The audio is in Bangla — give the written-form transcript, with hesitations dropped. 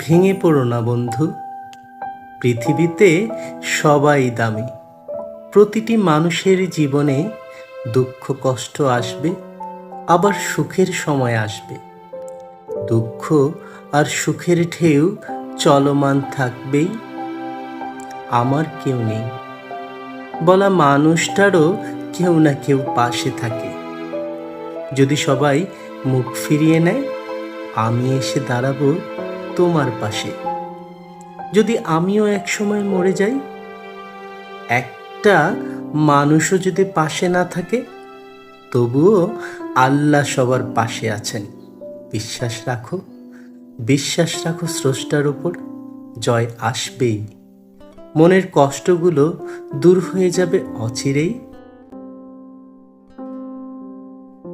ভেঙে পড়ো না বন্ধু, পৃথিবীতে সবাই দামি। প্রতিটি মানুষের জীবনে দুঃখ কষ্ট আসবে, আবার সুখের সময় আসবে। দুঃখ আর সুখের ঢেউ চলমান থাকবেই। আমার কেউ নেই বলা মানুষটারও কেউ না কেউ পাশে থাকে। যদি সবাই মুখ ফিরিয়ে নেয়, আমি এসে দাঁড়াবো তোমার পাশে। যদি আমিও একসময় মরে যাই, একটা মানুষও যদি পাশে না থাকে, তবুও আল্লাহ সবার পাশে আছেন। বিশ্বাস রাখো, বিশ্বাস রাখো স্রষ্টার উপর, জয় আসবেই। মনের কষ্টগুলো দূর হয়ে যাবে অচিরেই।